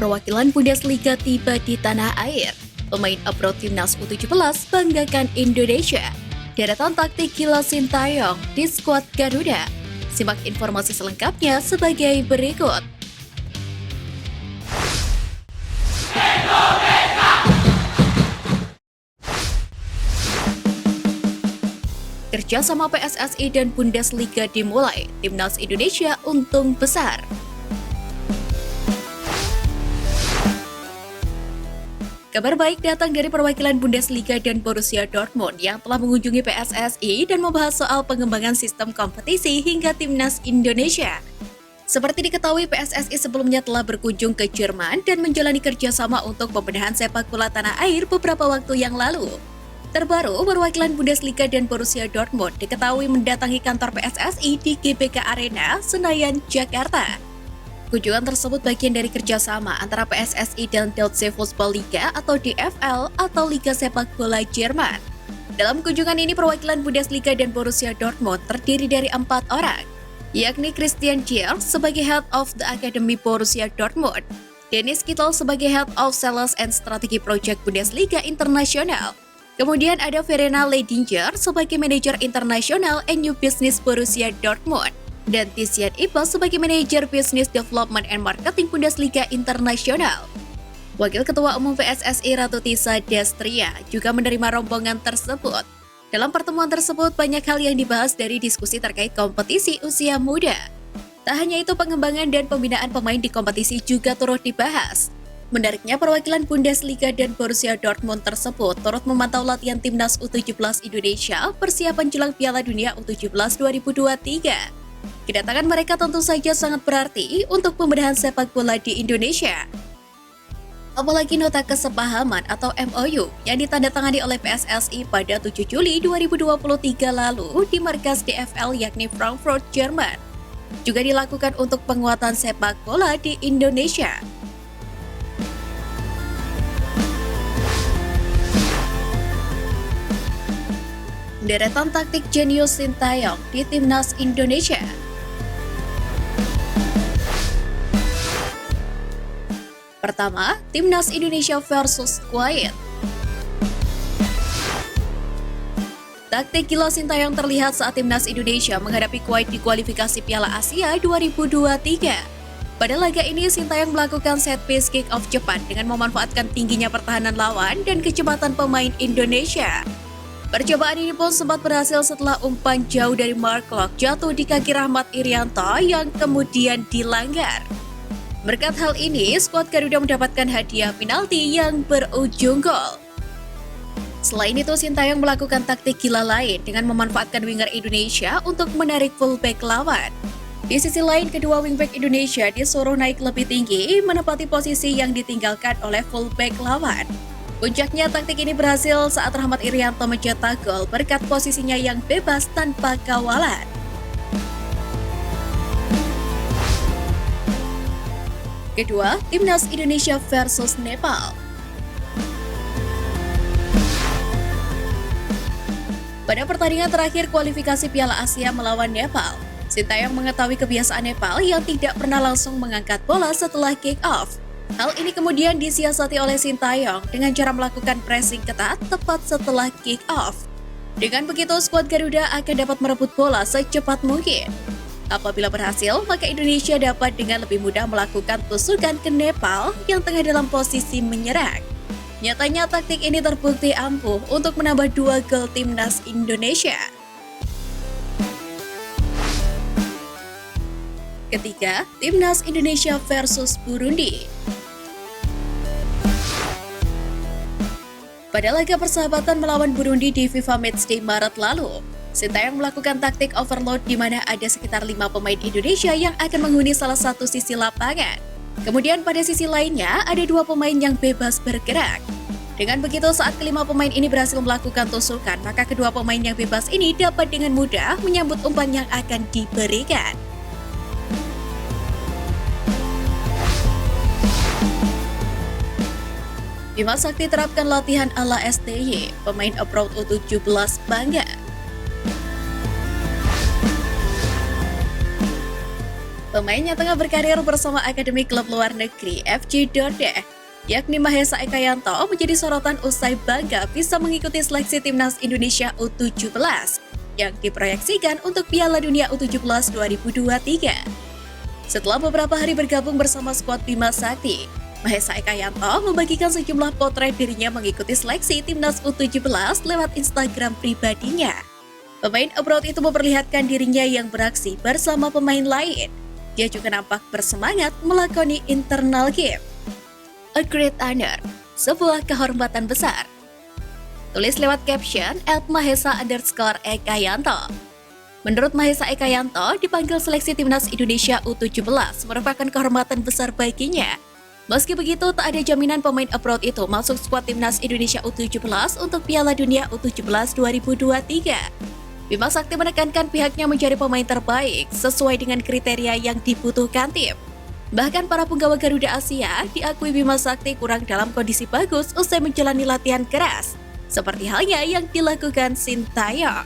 Perwakilan Bundesliga tiba di tanah air. Pemain abroad timnas U17 banggakan Indonesia. Deretan taktik gila Sintayong di skuad Garuda. Simak informasi selengkapnya sebagai berikut. Kerjasama PSSI dan Bundesliga dimulai. Timnas Indonesia untung besar. Kabar baik datang dari perwakilan Bundesliga dan Borussia Dortmund yang telah mengunjungi PSSI dan membahas soal pengembangan sistem kompetisi hingga Timnas Indonesia. Seperti diketahui, PSSI sebelumnya telah berkunjung ke Jerman dan menjalani kerjasama untuk pembenahan sepak bola tanah air beberapa waktu yang lalu. Terbaru, perwakilan Bundesliga dan Borussia Dortmund diketahui mendatangi kantor PSSI di GBK Arena, Senayan, Jakarta. Kunjungan tersebut bagian dari kerjasama antara PSSI dan Deutsche Fußball-Liga atau DFL atau Liga Sepak Bola Jerman. Dalam kunjungan ini, perwakilan Bundesliga dan Borussia Dortmund terdiri dari 4 orang, yakni Christian Dier sebagai Head of the Academy Borussia Dortmund, Dennis Kittel sebagai Head of Sales and Strategy Project Bundesliga Internasional, kemudian ada Verena Leidinger sebagai Manajer Internasional and New Business Borussia Dortmund, dan Tizian Ibas sebagai Manajer Business Development and Marketing Bundesliga Internasional. Wakil Ketua Umum PSSI Ratu Tisa Destria juga menerima rombongan tersebut. Dalam pertemuan tersebut, banyak hal yang dibahas dari diskusi terkait kompetisi usia muda. Tak hanya itu, pengembangan dan pembinaan pemain di kompetisi juga turut dibahas. Menariknya, perwakilan Bundesliga dan Borussia Dortmund tersebut turut memantau latihan Timnas U17 Indonesia persiapan jelang Piala Dunia U17 2023. Kedatangan mereka tentu saja sangat berarti untuk pembenahan sepak bola di Indonesia. Apalagi nota kesepahaman atau MOU yang ditandatangani oleh PSSI pada 7 Juli 2023 lalu di markas DFL yakni Frankfurt, Jerman, juga dilakukan untuk penguatan sepak bola di Indonesia. Deretan taktik jenius Sintayong di Timnas Indonesia. Pertama, Timnas Indonesia versus Kuwait. Taktik gila Sintayong terlihat saat Timnas Indonesia menghadapi Kuwait di kualifikasi Piala Asia 2023. Pada laga ini, Sintayong melakukan set piece kick-off cepat dengan memanfaatkan tingginya pertahanan lawan dan kecepatan pemain Indonesia. Percobaan ini pun sempat berhasil setelah umpan jauh dari Mark Klok jatuh di kaki Rahmat Irianto yang kemudian dilanggar. Berkat hal ini, skuad Garuda mendapatkan hadiah penalti yang berujung gol. Selain itu, Sintayong melakukan taktik gila lain dengan memanfaatkan winger Indonesia untuk menarik fullback lawan. Di sisi lain, kedua wingback Indonesia disuruh naik lebih tinggi menempati posisi yang ditinggalkan oleh fullback lawan. Puncaknya, taktik ini berhasil saat Rahmat Irianto mencetak gol berkat posisinya yang bebas tanpa kawalan. Kedua, Timnas Indonesia versus Nepal. Pada pertandingan terakhir kualifikasi Piala Asia melawan Nepal, Sintayong mengetahui kebiasaan Nepal yang tidak pernah langsung mengangkat bola setelah kick-off. Hal ini kemudian disiasati oleh Sintayong dengan cara melakukan pressing ketat tepat setelah kick-off. Dengan begitu, skuad Garuda akan dapat merebut bola secepat mungkin. Apabila berhasil, maka Indonesia dapat dengan lebih mudah melakukan tusukan ke Nepal yang tengah dalam posisi menyerang. Nyatanya taktik ini terbukti ampuh untuk menambah 2 gol Timnas Indonesia. Ketiga, Timnas Indonesia versus Burundi. Pada laga persahabatan melawan Burundi di FIFA Matchday Maret lalu, Sintayong melakukan taktik overload di mana ada sekitar 5 pemain Indonesia yang akan menghuni salah satu sisi lapangan. Kemudian pada sisi lainnya ada 2 pemain yang bebas bergerak. Dengan begitu, saat kelima pemain ini berhasil melakukan tusukan, maka kedua pemain yang bebas ini dapat dengan mudah menyambut umpan yang akan diberikan. Bima Sakti terapkan latihan ala STY, pemain abroad U17 bangga. Pemain yang tengah berkarir bersama Akademi Klub Luar Negeri FC Dordrecht, yakni Mahesa Ekayanto menjadi sorotan usai bangga bisa mengikuti seleksi timnas Indonesia U17 yang diproyeksikan untuk Piala Dunia U17 2023. Setelah beberapa hari bergabung bersama skuad Bima Sakti, Mahesa Ekayanto membagikan sejumlah potret dirinya mengikuti seleksi timnas U17 lewat Instagram pribadinya. Pemain abroad itu memperlihatkan dirinya yang beraksi bersama pemain lain. Dia juga nampak bersemangat melakoni internal game. A great honor, sebuah kehormatan besar. Tulis lewat caption @mahesa_ekayanto. Menurut Mahesa Ekayanto, dipanggil seleksi timnas Indonesia U17 merupakan kehormatan besar baginya. Meski begitu, tak ada jaminan pemain abroad itu masuk skuad timnas Indonesia U17 untuk Piala Dunia U17 2023. Bima Sakti menekankan pihaknya mencari pemain terbaik sesuai dengan kriteria yang dibutuhkan tim. Bahkan para penggawa Garuda Asia diakui Bima Sakti kurang dalam kondisi bagus usai menjalani latihan keras, seperti halnya yang dilakukan Sintayong.